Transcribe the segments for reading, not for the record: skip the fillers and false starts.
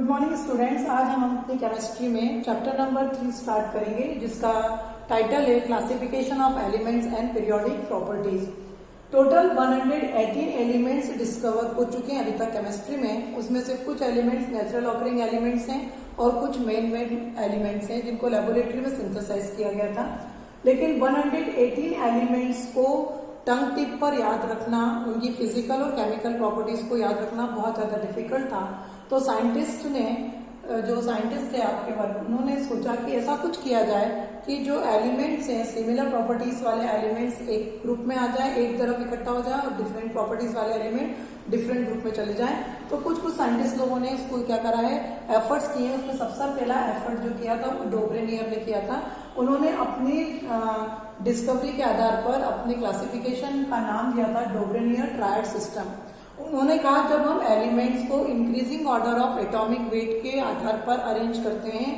Morning students, आज हम अपनी केमिस्ट्री में चैप्टर नंबर 3 स्टार्ट करेंगे, जिसका टाइटल है classification of elements and periodic properties. Total 118 elements discover हो चुके हैं अभी तक केमिस्ट्री में। उसमें से कुछ एलिमेंट्स नेचुरल ऑकरिंग एलिमेंट्स हैं और कुछ मेन एलिमेंट्स हैं जिनको लेबोरेटरी में सिंथेसाइज किया गया था। लेकिन 118 एलिमेंट्स को टंग टिप पर याद रखना, उनकी फिजिकल और केमिकल प्रॉपर्टीज को याद रखना बहुत ज्यादा डिफिकल्ट था। तो साइंटिस्ट ने, जो साइंटिस्ट थे आपके वर्ग, उन्होंने सोचा कि ऐसा कुछ किया जाए कि जो एलिमेंट्स हैं, सिमिलर प्रॉपर्टीज वाले एलिमेंट्स एक ग्रुप में आ जाए, एक तरफ इकट्ठा हो जाए, और डिफरेंट प्रॉपर्टीज वाले एलिमेंट डिफरेंट ग्रुप में चले जाएं। तो कुछ साइंटिस्ट लोगों ने इसको क्या करा है, एफर्ट्स किए हैं। उसमें सबसे पहला एफर्ट जो किया था वो डोब्रेनियर ने किया था। उन्होंने अपनी डिस्कवरी के आधार पर अपने क्लासिफिकेशन का नाम दिया था डोब्रेनियर ट्रायड सिस्टम। उन्होंने कहा जब हम एलिमेंट्स को increasing order of atomic weight के आधार पर अरेंज करते हैं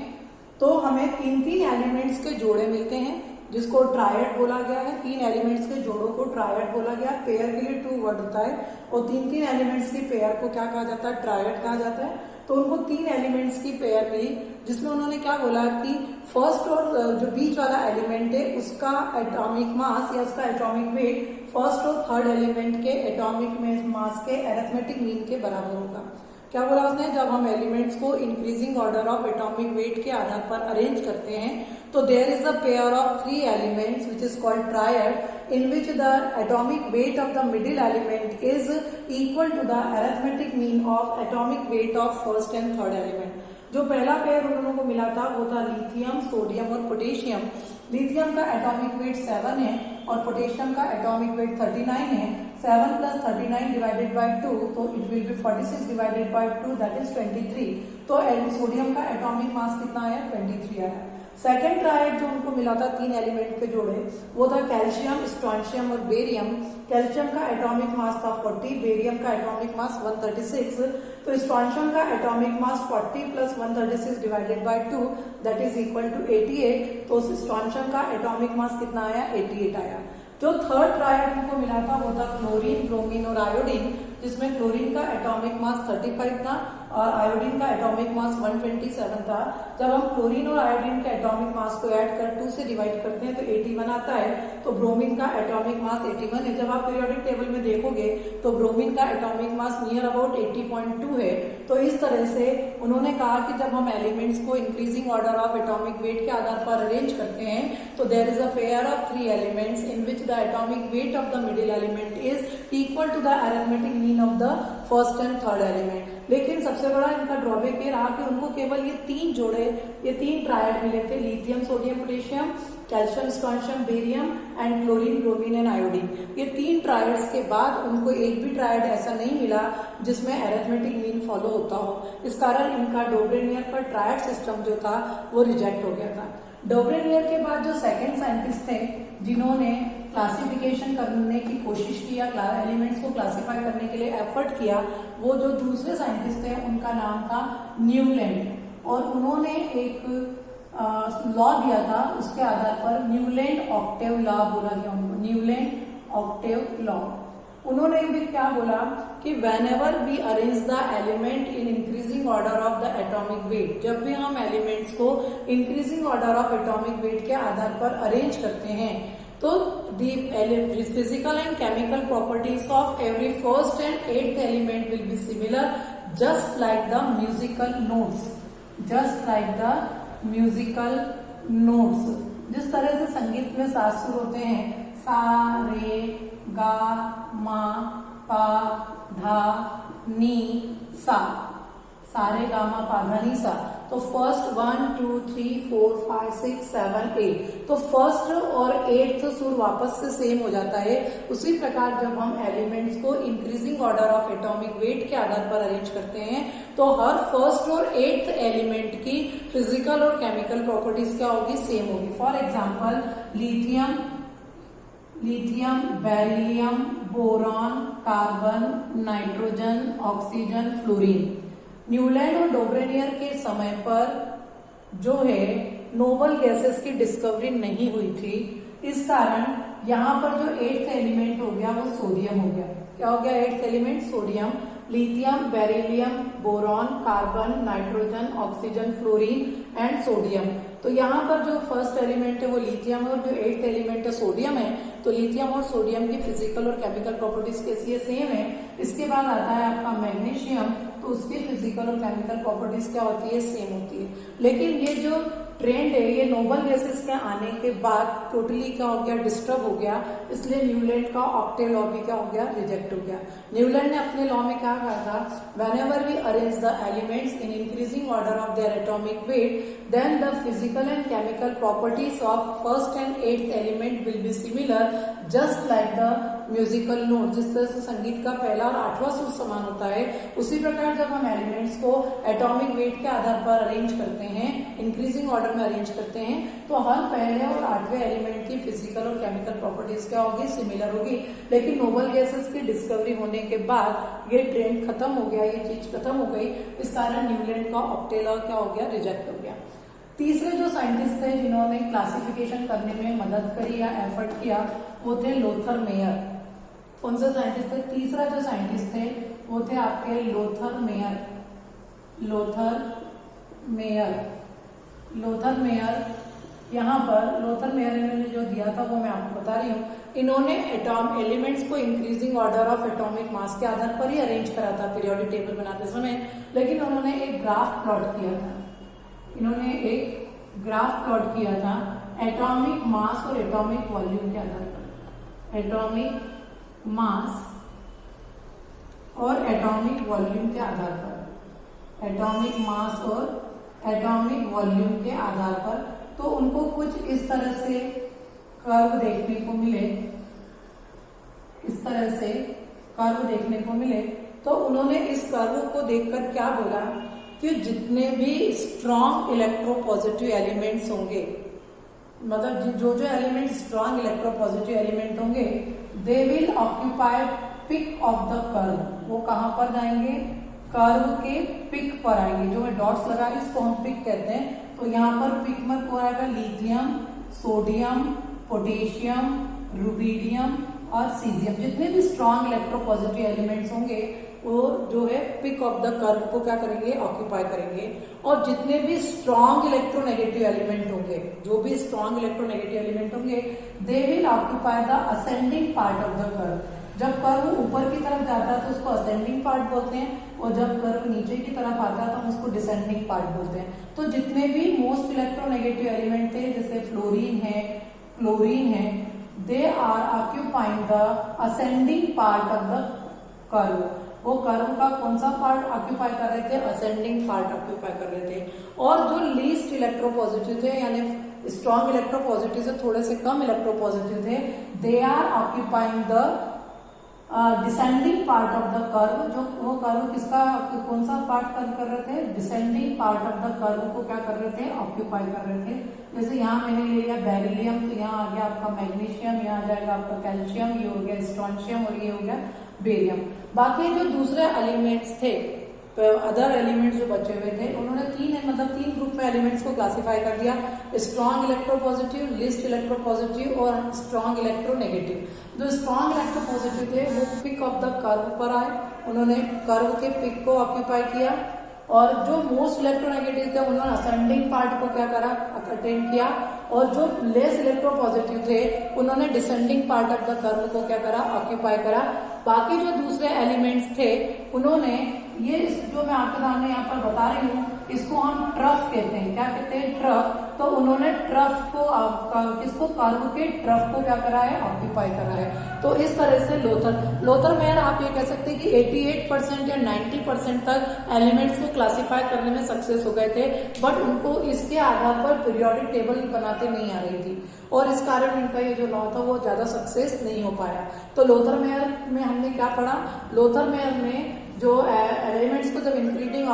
तो हमें तीन एलिमेंट्स के जोड़े मिलते हैं, जिसको ट्रायड बोला गया है। 3 एलिमेंट्स के जोड़ों को ट्रायड बोला गया। पेयर के लिए 2 वर्ड होता है और 3 एलिमेंट्स की पेयर को क्या कहा जाता है, ट्रायड कहा जाता है। तो उनको 3 एलिमेंट्स की पेयर मिली, जिसमें उन्होंने क्या बोला कि फर्स्ट और जो बीच वाला एलिमेंट है उसका एटॉमिक मास या उसका एटॉमिक वेट फर्स्ट और थर्ड एलिमेंट के एटॉमिक मास के अरिथमेटिक मीन के बराबर होगा। क्या बोला उसने, जब हम एलिमेंट्स को increasing order of atomic weight के आधार पर अरेंज करते हैं तो there is a pair of 3 elements which is called triad, in which the atomic weight of the middle element is equal to the arithmetic mean of atomic weight of first and third element. जो पहला pair उन लोगों को मिला था वो था lithium, sodium और पोटेशियम। लिथियम का एटॉमिक वेट 7 है और पोटेशियम का एटॉमिक वेट 39 है। 7 + 39 डिवाइडेड बाय 2, तो it will be 46 divided by 2, that is 23। तो सोडियम का एटॉमिक मास कितना आया, 23 आया। सेकेंड ट्रायड जो उनको मिला था 3 एलिमेंट के जोड़े, वो था कैल्शियम, स्ट्रोंशियम और बेरियम। कैल्शियम का एटॉमिक मास था 40, बेरियम का एटॉमिक मास 136। तो स्ट्रोंशियम का atomic mass 40 + 136 divided by 2, that is equal to 88। तो स्ट्रोंशियम का एटॉमिक मास कितना आया, 88 आया। जो थर्ड ट्रायड उनको मिला था वो था क्लोरीन, ब्रोमीन और आयोडीन, जिसमें क्लोरीन का एटॉमिक मास 35 था और आयोडीन का एटॉमिक मास 127 था। जब हम क्लोरीन और आयोडीन के एटॉमिक मास को ऐड कर 2 से डिवाइड करते हैं तो 81 आता है। तो ब्रोमीन का एटॉमिक मास 81 है। जब आप पीरियोडिक टेबल में देखोगे तो ब्रोमीन का एटॉमिक मास नियर अबाउट 80.2 है। तो इस तरह से उन्होंने कहा कि जब हम एलिमेंट्स को increasing order of atomic weight के आधार पर अरेंज करते हैं तो there is a pair of 3 elements in which the atomic weight of the middle element is equal to the arithmetic mean of the first and third element. लेकिन सबसे बड़ा इनका ड्रॉबैक ये रहा कि उनको केवल ये 3 जोड़े, ये 3 ट्रायड मिले थे, lithium, sodium, potassium, calcium, strontium, barium and chlorine, bromine and iodine. ये 3 ट्रायड्स के बाद उनको एक भी ट्रायड ऐसा नहीं मिला जिसमें अरिथमेटिक मीन फॉलो होता हो। इस कारण इनका डोब्रेनियर का ट्रायड सिस्टम जो था वो रिजेक्ट हो गया था। डोब्रेनियर के बाद जो सेकंड साइंटिस्ट थे जिन्होंने क्लासिफिकेशन करने की कोशिश किया, एलिमेंट्स को क्लासिफाई करने के लिए एफर्ट किया, वो जो दूसरे साइंटिस्ट थे उनका नाम था न्यूलैंड। और उन्होंने एक लॉ दिया था, उसके आधार पर न्यूलैंड ऑक्टेव लॉ बोला गया उनको, न्यूलैंड ऑक्टेव लॉ। उन्होंने भी क्या बोला कि whenever we arrange the element in increasing order of the atomic weight, जब भी हम एलिमेंट्स को increasing order of atomic weight के आधार पर अरेंज करते हैं तो the physical and chemical properties of every first and 8th element will be similar, just like the musical notes, just like the musical notes। जिस तरह से संगीत में 7 सुर होते हैं, सा, रे, गा, मा, पा, धा, नी, सा, सारे गा मा पा धा नी सा। तो फर्स्ट 1 2 3 4 5 6 7 8, तो फर्स्ट और 8th सुर वापस से सेम हो जाता है। उसी प्रकार जब हम एलिमेंट्स को increasing order of atomic weight के आधार पर अरेंज करते हैं तो हर फर्स्ट और 8th एलिमेंट की फिजिकल और केमिकल प्रॉपर्टीज क्या होगी, सेम होगी। For example lithium, beryllium, boron, carbon, nitrogen, oxygen, fluorine. Newland और डोब्रेनियर के समय पर जो है नोबल गैसेस की डिस्कवरी नहीं हुई थी। इस कारण यहाँ पर जो 8th एलिमेंट हो गया वो सोडियम हो गया। क्या हो गया 8th element, sodium. Lithium, beryllium, boron, carbon, nitrogen, oxygen, fluorine and sodium. तो यहाँ पर जो फर्स्ट एलिमेंट है वो लिथियम है और जो 8th एलिमेंट है सोडियम है। तो लिथियम और सोडियम की फिजिकल और केमिकल प्रॉपर्टीज कैसी है, सेम है। इसके बाद आता है आपका मैग्नीशियम, तो उसकी फिजिकल और केमिकल प्रॉपर्टीज क्या होती है, सेम होती है। लेकिन ये जो ट्रेंड है ये नोबल गैसेस के आने के बाद टोटली क्या हो गया, डिस्टर्ब हो गया। इसलिए न्यूलैंड का ऑक्टेव लॉ भी क्या हो गया, रिजेक्ट हो गया। न्यूलैंड ने अपने लॉ में क्या कहा था, whenever we arrange the elements in increasing order of their atomic weight then the physical and chemical properties of first and 8th element will be similar just like the musical note. जिस तरह से संगीत का पहला और 8वां सुर समान होता है, उसी प्रकार जब हम एलिमेंट्स को एटॉमिक वेट के आधार पर अरेंज करते हैं, इंक्रीजिंग ऑर्डर में अरेंज करते हैं, तो हर पहले और 8वें एलिमेंट की फिजिकल और केमिकल प्रॉपर्टीज क्या होगी, सिमिलर होगी। लेकिन नोबल गैसेस की डिस्कवरी होने के बाद ये ट्रेंड खत्म हो गया, ये चीज खत्म हो गई। इस कारण न्यूलैंड का ऑक्टेव लॉ क्या हो गया, रिजेक्ट हो गया। तीसरे जो साइंटिस्ट थे जिन्होंने क्लासिफिकेशन करने में मदद करी या एफर्ट किया वो थे लोथर मेयर। कौन से साइंटिस्ट थे, तीसरा जो साइंटिस्ट थे वो थे आपके लोथर मेयर। लोथर मेयर यहाँ पर लोथर मेयर ने जो दिया था वो मैं आपको बता रही हूँ। इन्होंने एलिमेंट्स को increasing order of atomic mass के आधार पर ही अरेंज करा था पीरियोडिक टेबल बनाते समय, लेकिन उन्होंने एक ग्राफ प्लॉट किया था। एटॉमिक मास और एटॉमिक वॉल्यूम के आधार पर। एटॉमिक मास और एटॉमिक वॉल्यूम के आधार पर। एटॉमिक मास और एटॉमिक वॉल्यूम के आधार पर तो उनको कुछ इस तरह से कर्व देखने को मिले, तो उन्होंने इस कर्व को देखकर क्या बोला कि जितने भी स्ट्रॉन्ग इलेक्ट्रोपॉजिटिव एलिमेंट्स होंगे, मतलब जो एलिमेंट स्ट्रॉन्ग इलेक्ट्रोपॉजिटिव एलिमेंट होंगे, they will occupy peak of the curve. वो कहां पर जाएंगे, कर्व के पिक पर आएंगे। जो मैं डॉट्स लगा रही हूं इसको हम पिक कहते हैं। तो यहाँ पर पिक में कौन आएगा, लिथियम, सोडियम, पोटेशियम, रुबीडियम और सीजियम। जितने भी स्ट्रॉन्ग इलेक्ट्रोपॉजिटिव एलिमेंट्स होंगे वो जो है पिक ऑफ द कर्व को क्या करेंगे, ऑक्यूपाई करेंगे। और जितने भी स्ट्रॉन्ग इलेक्ट्रोनेगेटिव एलिमेंट होंगे, they will occupy the ascending part of the curve. जब कर्व ऊपर की तरफ जाता है तो उसको असेंडिंग पार्ट बोलते हैं, और जब कर्व नीचे की तरफ आता है तो हम उसको डिसेंडिंग पार्ट बोलते हैं। तो जितने भी मोस्ट इलेक्ट्रोनेगेटिव एलिमेंट थे, जैसे फ्लोरीन है, क्लोरीन है, they are occupying the ascending part of the curve. वो कर्व का कौन सा पार्ट ऑक्यूपाई कर रहे थे, असेंडिंग पार्ट ऑक्यूपाई कर रहे थे। और जो लीस्ट इलेक्ट्रोपॉजिटिव थे, यानी स्ट्रॉन्ग इलेक्ट्रोपॉजिटिव से थोड़े से कम इलेक्ट्रोपॉजिटिव थे, they are occupying the descending part of the curve. जो वो कर्व किसका, कौन सा पार्ट कर रहे थे, descending part of the curve को क्या कर रहे थे, ऑक्यूपाई कर रहे थे। जैसे यहाँ मैंने ले लिया बेरिलियम, तो यहाँ आ गया आपका मैग्नीशियम, यहाँ आ जाएगा आपका कैल्शियम, ये हो गया स्ट्रोंशियम और ये हो गया बेरियम। बाकी जो दूसरे एलिमेंट्स थे, अदर एलिमेंट्स जो बचे हुए थे, उन्होंने तीन ग्रुप में एलिमेंट्स को क्लासिफाई कर दिया, स्ट्रॉन्ग इलेक्ट्रोपॉजिटिव, लीस्ट इलेक्ट्रोपॉजिटिव और स्ट्रॉन्ग इलेक्ट्रोनेगेटिव। जो स्ट्रॉन्ग इलेक्ट्रोपॉजिटिव थे वो पिक ऑफ द कर्व पर आए, उन्होंने कर्व के पिक को ऑक्यूपाई किया। और जो मोस्ट इलेक्ट्रोनेगेटिव थे उन्होंने असेंडिंग पार्ट को क्या करा, अटेंड किया। और जो लेस इलेक्ट्रोपॉजिटिव थे उन्होंने descending part of the curve को क्या करा, ऑक्यूपाई करा। बाकी जो दूसरे एलिमेंट्स थे उन्होंने ये जो मैं आपके सामने यहाँ पर बता रही हूँ, इसको हम ट्रफ कहते हैं। क्या कहते हैं, ट्रफ। तो उन्होंने ट्रफ को किसको, कर्व के ट्रफ को क्या करा है, ऑक्यूपाई करा है। तो इस तरह से लोथर मेयर आप ये कह सकते हैं कि 88% या 90% तक एलिमेंट्स को क्लासिफाई करने में सक्सेस हो गए थे, बट उनको इसके आधार पर पीरियोडिक टेबल बनाते नहीं आ रही थी, और इस कारण इनका ये जो लॉ था वो ज्यादा सक्सेस नहीं हो पाया। तो लोथर मेयर में हमने क्या पढ़ा, लोथर मेयर में जो एलिमेंट्स को जब इंक्रीजिंग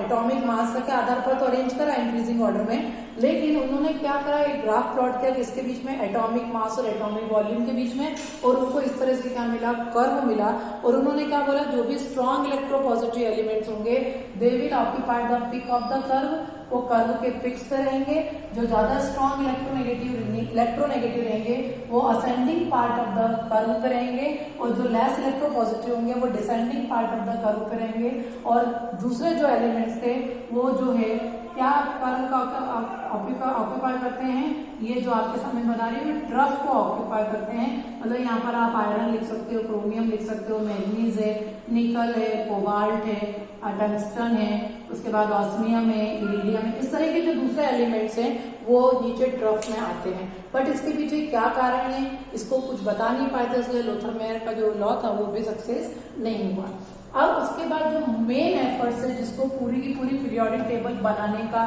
एटॉमिक मास के आधार पर तो अरेंज करा इंक्रीजिंग ऑर्डर में, लेकिन उन्होंने क्या करा, एक ग्राफ प्लॉट किया किसके बीच में, एटॉमिक मास और एटॉमिक वॉल्यूम के बीच में, और उनको इस तरह से क्या मिला, कर्व मिला। और उन्होंने क्या बोला, जो भी स्ट्रॉन्ग इलेक्ट्रोपॉजिटिव एलिमेंट्स होंगे they will occupy the peak of the curve, वो कर्व के पिक्स पे रहेंगे। जो ज्यादा स्ट्रॉन्ग इलेक्ट्रोनेगेटिव रहेंगे वो ascending part of the curve पे रहेंगे, और जो लेस इलेक्ट्रोपॉजिटिव होंगे वो descending part of the curve पे रहेंगे। और दूसरे जो एलिमेंट्स थे वो जो है क्या कर्व का ऑक्यूपाई करते हैं, ये जो आपके सामने बना रही है ट्रफ को ऑक्यूपाई करते हैं। मतलब यहाँ पर आप आयरन लिख सकते हो, क्रोमियम लिख सकते हो, मैग्नीज है, निकल है, कोबाल्ट है, टंगस्टन है, उसके बाद ऑस्मियम है, इरिडियम है। इस तरह के जो दूसरे एलिमेंट्स हैं वो नीचे ट्रफ में आते हैं। बट इसके पीछे क्या कारण है इसको कुछ बता नहीं पाए थे, इसलिए लोथर मेयर का जो लॉ था वो भी सक्सेस नहीं हुआ। अब उसके बाद जो मेन एफर्ट्स है जिसको पूरी की पूरी पीरियोडिक टेबल बनाने का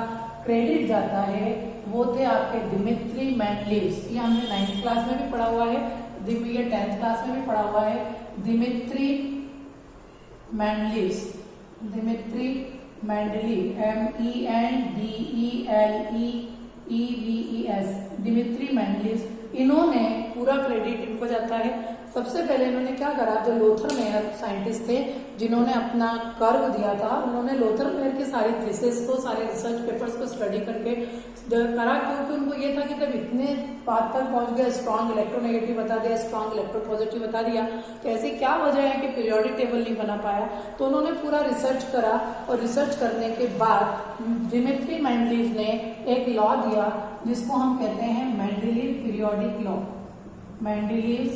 क्रेडिट जाता है वो थे आपके दिमित्री मेंडलीव्स। ये हमने 9th क्लास में भी पढ़ा हुआ है, ये 10th क्लास में भी पढ़ा हुआ है। Dmitri Mendeleev's, Dmitri Mendeleev, MENDELEVES, Dmitri Mendeleev's, इन्होंने पूरा क्रेडिट इनको जाता है। सबसे पहले इन्होंने क्या करा, जो लोथर मेयर साइंटिस्ट थे जिन्होंने अपना कर्व दिया था, उन्होंने लोथर मेयर के सारे थीसिस को, सारे रिसर्च पेपर्स को स्टडी करके करा, क्योंकि उनको ये था कि जब इतने बात तक पहुंच गया, स्ट्रॉन्ग इलेक्ट्रोनेगेटिव बता दिया, स्ट्रॉन्ग इलेक्ट्रोपॉजिटिव बता दिया, तो ऐसी क्या वजह है कि पीरियोडिक टेबल नहीं बना पाया। तो उन्होंने पूरा रिसर्च करा, और रिसर्च करने के बाद दिमित्री मेंडलीव ने एक लॉ दिया जिसको हम कहते हैं Mendeleev periodic law, Mendeleev's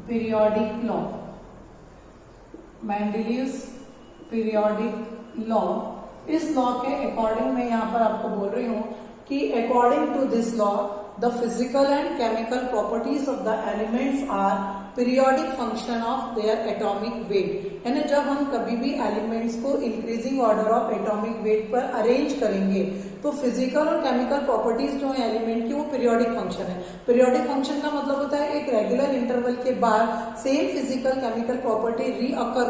periodic law, Mendeleev's periodic law. इस लॉ के अकॉर्डिंग मैं यहाँ पर आपको बोल रही हूँ कि according to this law the physical and chemical properties of the elements are periodic function of their atomic weight. यानी जब हम कभी भी एलिमेंट्स को increasing order of atomic weight पर अरेंज करेंगे तो फिजिकल और केमिकल प्रॉपर्टीज जो है एलिमेंट की वो पीरियोडिक फंक्शन है। पीरियोडिक फंक्शन का मतलब होता है एक रेगुलर इंटरवल के बाद सेम फिजिकल केमिकल प्रॉपर्टी रीअकर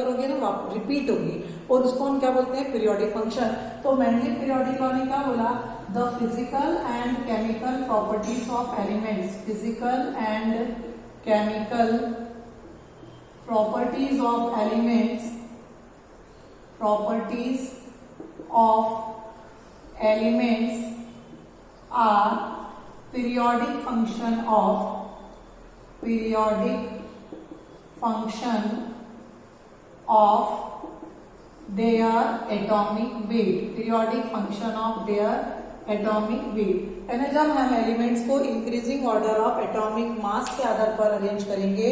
होगी ना, रिपीट होगी, और उसको हम क्या बोलते हैं, पीरियोडिक फंक्शन। तो मेंडलीव पीरियोडिक लॉ ने क्या बोला, the physical and chemical properties of elements, physical and chemical properties of elements, properties of elements are periodic function of their atomic weight, periodic function of their atomic weight. यानी जब हम elements को increasing order of atomic mass के आधार पर arrange करेंगे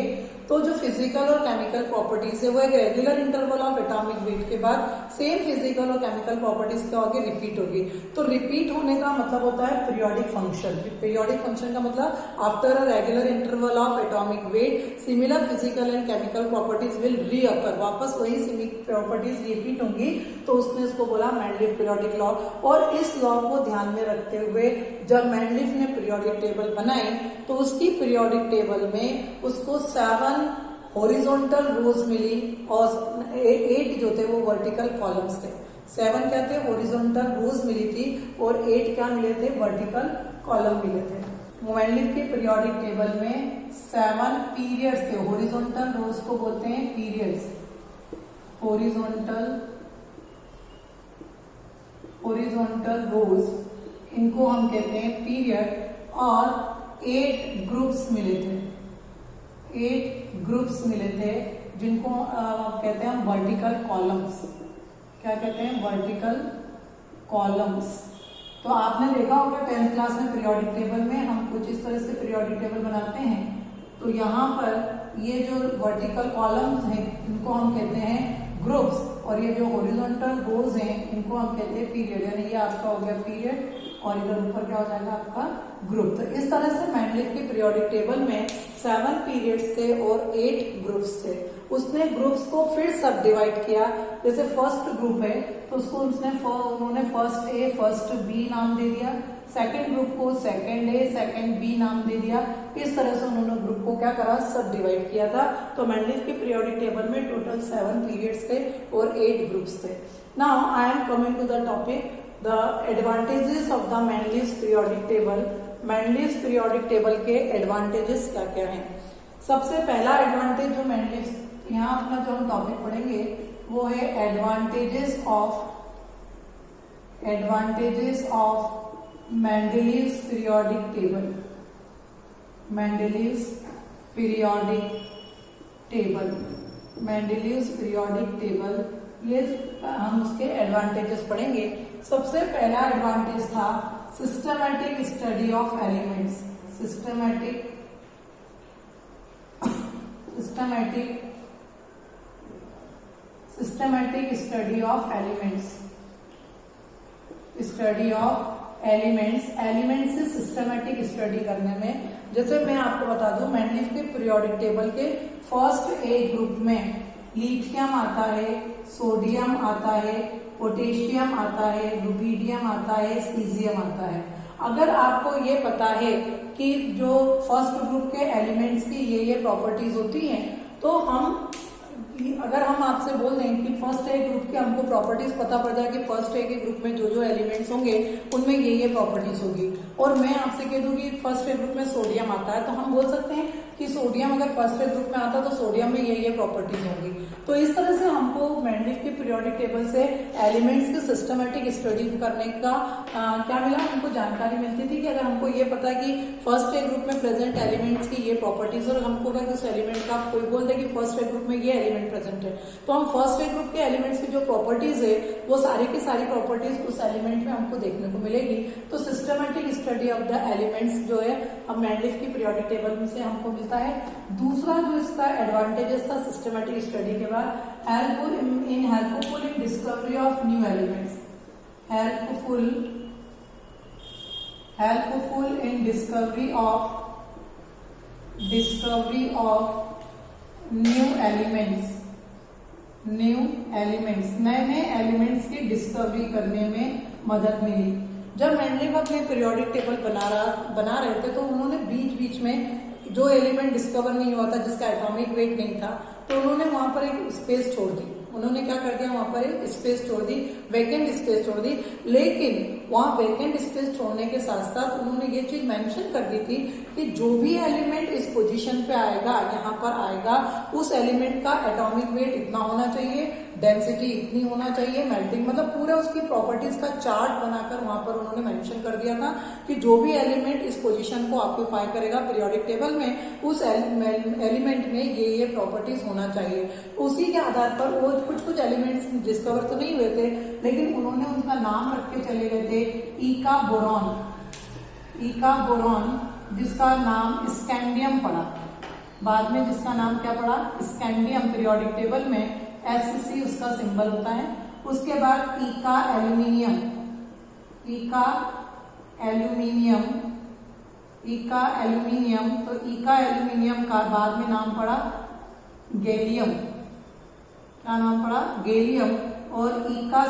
तो जो फिजिकल और केमिकल प्रॉपर्टीज है वो एक regular interval of atomic weight के बाद सेम फिजिकल और केमिकल प्रॉपर्टीज के आगे रिपीट होगी। तो रिपीट होने का मतलब होता है पीरियोडिक फंक्शन। पीरियोडिक फंक्शन का मतलब after a regular interval of atomic weight similar physical and chemical properties will reoccur, वापस वही प्रॉपर्टीज रिपीट होंगी। तो उसने इसको बोला मेंडलीव पीरियोडिक लॉ। और इस लॉ को ध्यान में रखते हुए जब मेंडलीव ने पीरियोडिक टेबल बनाई तो उसकी पीरियोडिक टेबल में उसको 7 हॉरिजॉन्टल रोज मिली और 8 जो थे वो वर्टिकल कॉलम्स थे। 7 क्या थे, हॉरिजॉन्टल रोज मिली थी, और 8 क्या मिले थे, वर्टिकल कॉलम मिले थे। मेंडलीव के पीरियोडिक टेबल में 7 पीरियड्स थे। हॉरिजॉन्टल रोज को बोलते हैं पीरियड्स, हॉरिजॉन्टल रोज, इनको हम कहते हैं पीरियड। और 8 ग्रुप्स मिले थे, 8 ग्रुप्स मिले थे जिनको कहते हैं वर्टिकल कॉलम्स। क्या कहते हैं, वर्टिकल कॉलम्स। तो आपने देखा होगा 10th क्लास में पीरियोडिक टेबल में हम कुछ इस तरह से पीरियोडिक टेबल बनाते हैं। तो यहाँ पर ये जो वर्टिकल कॉलम्स हैं इनको हम कहते हैं ग्रुप्स, और ये जो हॉरिजॉन्टल रोज हैं इनको हम कहते हैं पीरियड। यानी ये आपका हो गया पीरियड और इधर ऊपर क्या हो जाएगा आपका ग्रुप। तो इस तरह से मेंडलीव की पीरियोडिक टेबल में 7 पीरियड्स थे और 8 ग्रुप्स थे। उसने ग्रुप्स को फिर सब डिवाइड किया। जैसे फर्स्ट ग्रुप है तो उसको उन्होंने फर्स्ट ए फर्स्ट बी नाम दे दिया, सेकंड ग्रुप को सेकंड ए सेकंड बी नाम दे दिया। इस तरह से उन्होंने ग्रुप को क्या करा, सब डिवाइड किया था। तो मेंडलीव की पीरियोडिक टेबल में टोटल 7 पीरियड्स थे और 8 ग्रुप्स थे। Now I am coming to the topic the advantages of the Mendeleev periodic table. Mendeleev periodic table के एडवांटेजेस क्या क्या हैं। सबसे पहला एडवांटेज जो मेंडलीव, यहाँ अपना जो हम टॉपिक पढ़ेंगे वो है advantages of advantages of Mendeleev's periodic table, Mendeleev's periodic table, Mendeleev's periodic table, ये हम उसके एडवांटेजेस पढ़ेंगे। सबसे पहला एडवांटेज था systematic study of elements, systematic study of elements, study of elements, elements से सिस्टमैटिक स्टडी करने में। जैसे मैं आपको बता दूं, मेंडलीव के पीरियोडिक टेबल के फर्स्ट ए ग्रुप में लिथियम आता है, सोडियम आता है, पोटेशियम आता है, रुबिडियम आता है, सीजियम आता है। अगर आपको ये पता है कि जो फर्स्ट ग्रुप के एलिमेंट्स की ये प्रॉपर्टीज होती हैं, तो अगर हम आपसे बोल दें कि फर्स्ट ए ग्रुप के हमको प्रॉपर्टीज पता पड़ जाए कि फर्स्ट ए के ग्रुप में जो एलिमेंट्स होंगे उनमें ये प्रॉपर्टीज होगी, और मैं आपसे कह दूं कि फर्स्ट ए ग्रुप में सोडियम आता है, तो हम बोल सकते हैं कि सोडियम अगर फर्स्ट ए ग्रुप में आता है तो सोडियम में ये प्रॉपर्टीज होंगी। तो इस तरह से हमको मेंडलीव के पीरियोडिक टेबल से एलिमेंट्स की सिस्टमैटिक स्टडी करने का क्या मिला, हमको जानकारी मिलती थी कि अगर हमको ये पता है कि फर्स्ट ए ग्रुप में प्रेजेंट एलिमेंट्स की ये प्रॉपर्टीज, और हमको अगर उस एलिमेंट का कोई बोल दे कि फर्स्ट ए ग्रुप में ये एलिमेंट प्रेजेंट है, तो हम फर्स्ट ए ग्रुप के एलिमेंट्स की जो प्रॉपर्टीज है वो सारी की सारी प्रॉपर्टीज उस एलिमेंट में हमको देखने को मिलेगी। तो systematic study of the elements जो है हम मेंडलीव की पीरियोडिक टेबल से हमको मिलता है। दूसरा जो इसका एडवांटेजेस था सिस्टमैटिक स्टडी के बाद, helpful in discovery of new elements, helpful in discovery of new elements, नए एलिमेंट्स की डिस्कवरी करने में मदद मिली। जब मेंडलीव अपने पीरियोडिक टेबल बना रहे थे, तो उन्होंने बीच में जो एलिमेंट डिस्कवर नहीं हुआ था, जिसका एटॉमिक वेट नहीं था, तो उन्होंने वहां पर एक स्पेस छोड़ दी। उन्होंने क्या कर दिया, वहां पर एक स्पेस छोड़ दी, वैकेंट स्पेस छोड़ दी। लेकिन वहां वैकेंट स्पेस छोड़ने के साथ साथ उन्होंने ये चीज मेंशन कर दी थी कि जो भी एलिमेंट इस पोजीशन पे आएगा, यहाँ पर आएगा, उस एलिमेंट का एटॉमिक वेट इतना होना चाहिए, डेंसिटी इतनी होना चाहिए, मेल्टिंग, मतलब पूरा उसकी प्रॉपर्टीज का चार्ट बनाकर वहां पर उन्होंने मेंशन कर दिया था कि जो भी एलिमेंट इस पोजीशन को ऑक्यूपाई करेगा पीरियोडिक टेबल में, उस एलिमेंट में ये प्रॉपर्टीज होना चाहिए। उसी के आधार पर वो कुछ एलिमेंट्स डिस्कवर तो नहीं हुए थे, लेकिन उन्होंने उनका नाम रख के चले गए थे ईका बोरॉन, जिसका नाम स्कैंडियम पड़ा। बाद में जिसका नाम क्या पड़ा, स्कैंडियम, पीरियोडिक टेबल में Sc उसका सिंबल होता है। उसके बाद ईका एल्यूमिनियम, तो ईका एल्यूमिनियम का बाद में नाम पड़ा गैलियम, क्या नाम पड़ा, गैलियम। और ईका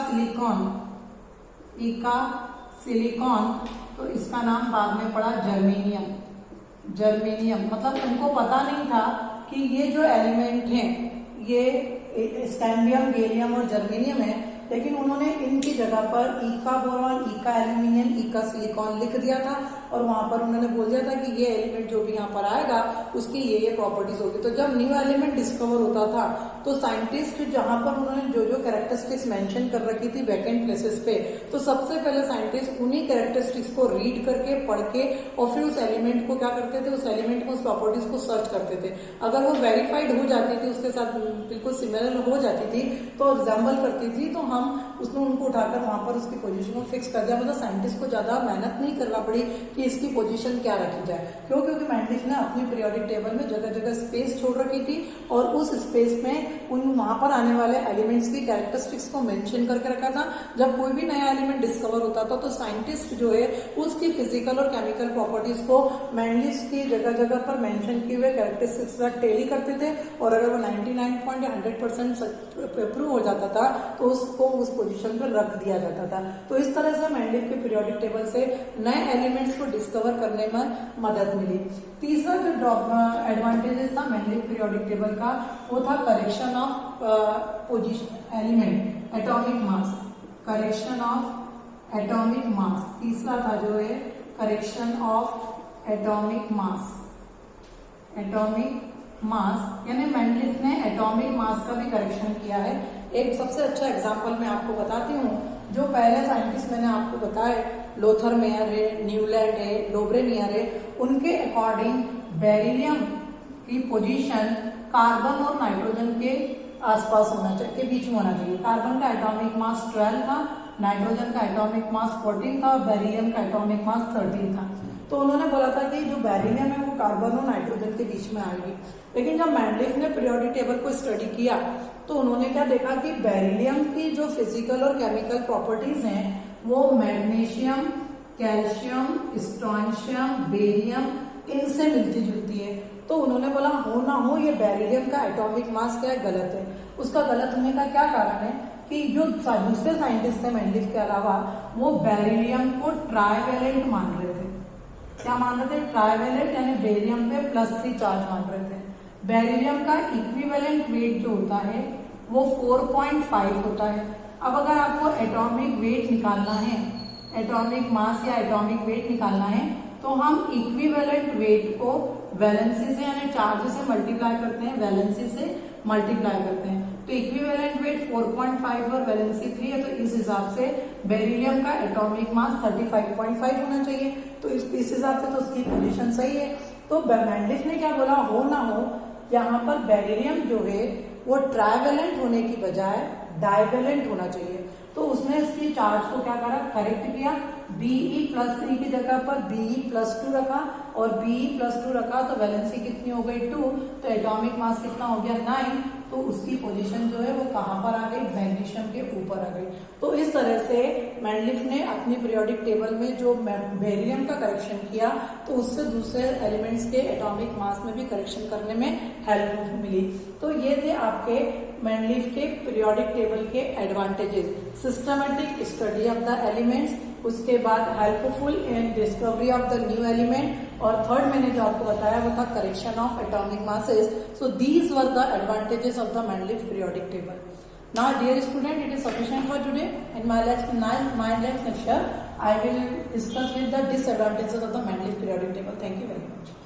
सिलिकॉन, तो इसका नाम बाद में पड़ा जर्मेनियम। मतलब उनको पता नहीं था कि ये जो एलिमेंट हैं ये स्कैंडियम, गैलियम और जर्मेनियम है, लेकिन उन्होंने इनकी जगह पर ईका बोरॉन, ईका एल्यूमिनियम, ईका सिलिकॉन लिख दिया था, और वहां पर उन्होंने बोल दिया था कि ये एलिमेंट जो भी यहाँ पर आएगा उसकी ये प्रॉपर्टीज होगी। तो जब न्यू एलिमेंट डिस्कवर होता था, तो साइंटिस्ट जहां पर उन्होंने जो कैरेक्टरिस्टिक्स मेंशन कर रखी थी वैकेंट प्लेसेस पे, तो सबसे पहले साइंटिस्ट उन्हीं कैरेक्टरिस्टिक्स को रीड करके, पढ़ के, और फिर उस एलिमेंट को क्या करते थे, उस एलिमेंट में उस प्रॉपर्टीज को सर्च करते थे। अगर वो वेरीफाइड हो जाती थी, उसके साथ बिल्कुल सिमिलर हो जाती थी, तो रिजेंबल करती थी, तो हम उसने उनको उठाकर वहां पर उसकी पोजीशन को फिक्स कर दिया। मतलब साइंटिस्ट को ज्यादा मेहनत नहीं करना पड़ी कि इसकी पोजीशन क्या रखी जाए। क्यों? क्योंकि मेंडलीव ने अपनी पीरियोडिक टेबल में जगह जगह स्पेस छोड़ रखी थी, और उस स्पेस में उन वहां पर आने वाले एलिमेंट्स की कैरेक्टरिस्टिक्स को मेंशन करके रखा था। जब कोई भी नया एलिमेंट डिस्कवर होता था, तो साइंटिस्ट जो है उसकी फिजिकल और केमिकल प्रॉपर्टीज को मेंडलीव की जगह जगह पर मेंशन किए हुए कैरेक्टरिस्टिक्स का टेली करते थे, और अगर वो 99.100% प्रूव हो जाता था, तो उसको उस पोजीशन पर रख दिया जाता था। तो इस तरह से मेंडलीव के पीरियोडिक टेबल से नए एलिमेंट्स को डिस्कवर करने में मदद मिली। तीसरा जो एडवांटेजेस था मेंडलीव पीरियोडिक टेबल का, वो था correction of position element, atomic mass, correction of atomic mass. तीसरा था जो है करेक्शन ऑफ एटॉमिक मास, यानी मेंडलीव ने एटॉमिक मास का भी करेक्शन किया है। एक सबसे अच्छा एग्जाम्पल मैं आपको बताती हूँ। जो पहले साइंटिस्ट मैंने आपको बताए, लोथर मेयर है, न्यूलैंड है, डोब्रेनियर है, उनके अकॉर्डिंग बेरिलियम की पोजीशन कार्बन और नाइट्रोजन के आसपास होना चाहिए, के बीच में होना चाहिए। कार्बन का एटॉमिक मास 12 था, नाइट्रोजन का एटॉमिक मास 14 था और बेरिलियम का एटॉमिक मास 13 था। तो उन्होंने बोला था कि जो बेरिलियम है वो कार्बन और नाइट्रोजन के बीच में आएगी। लेकिन जब मैंडलिफ ने पीरियोडिक टेबल को स्टडी किया तो उन्होंने क्या देखा कि बेरिलियम की जो फिजिकल और केमिकल प्रॉपर्टीज हैं वो मैग्नीशियम, कैल्शियम, स्ट्रोंशियम, बेरियम इनसे मिलती जुलती है। तो उन्होंने बोला हो ना हो ये बेरिलियम का एटॉमिक मास क्या है, गलत है। उसका गलत होने का क्या कारण है कि जो दूसरे साइंटिस्ट थे मैंडलिफ के अलावा, वो बेरिलियम को ट्राइवेलेंट मान रहे थे। क्या मान रहे थे? ट्राइवेलेंट, यानी बेरिलियम पे +3 चार्ज मान रहे थे। बेरिलियम का इक्विवेलेंट वेट जो होता है वो 4.5 होता है। अब अगर आपको एटॉमिक वेट निकालना है, एटॉमिक मास या एटॉमिक वेट निकालना है, तो हम इक्विवेलेंट वेट को वैलेंसी से यानी चार्ज से मल्टीप्लाई करते हैं, वैलेंसी से मल्टीप्लाई करते हैं। तो इक्विवेलेंट वेट 4.5 और वैलेंसी 3 है, तो इस हिसाब से बेरिलियम का एटॉमिक मास 35.5 होना चाहिए। तो इस हिसाब से तो उसकी पोजीशन सही है। तो मैंडलिफ ने क्या बोला, हो ना हो यहाँ पर बेरिलियम जो है वो ट्राइवेलेंट होने की बजाय डाइवेलेंट होना चाहिए। तो उसने इसकी चार्ज को क्या करा, करेक्ट किया। Be+3 की जगह पर Be+2 रखा और Be+2 रखा तो वैलेंसी कितनी हो गई 2, तो एटॉमिक मास कितना हो गया 9। तो उसकी पोजीशन जो है वो कहां पर आ गई, मैग्नीशियम के ऊपर आ गई। तो इस तरह से मैंडलिफ ने अपनी पीरियोडिक टेबल में जो बेरिलियम का करेक्शन किया तो उससे दूसरे एलिमेंट्स के एटॉमिक मास में भी करेक्शन करने में हेल्प मिली। तो ये थे आपके मैंडलिफ के पीरियोडिक टेबल के advantages. Systematic study of the elements, उसके बाद helpful in discovery of the new element, और थर्ड मैंने जो आपको बताया वो था correction of atomic masses. So these were the advantages of the Mendeleev periodic table. Now dear student, it is sufficient for today. In my next lecture I will discuss with the disadvantages of the Mendeleev periodic table. Thank you very much.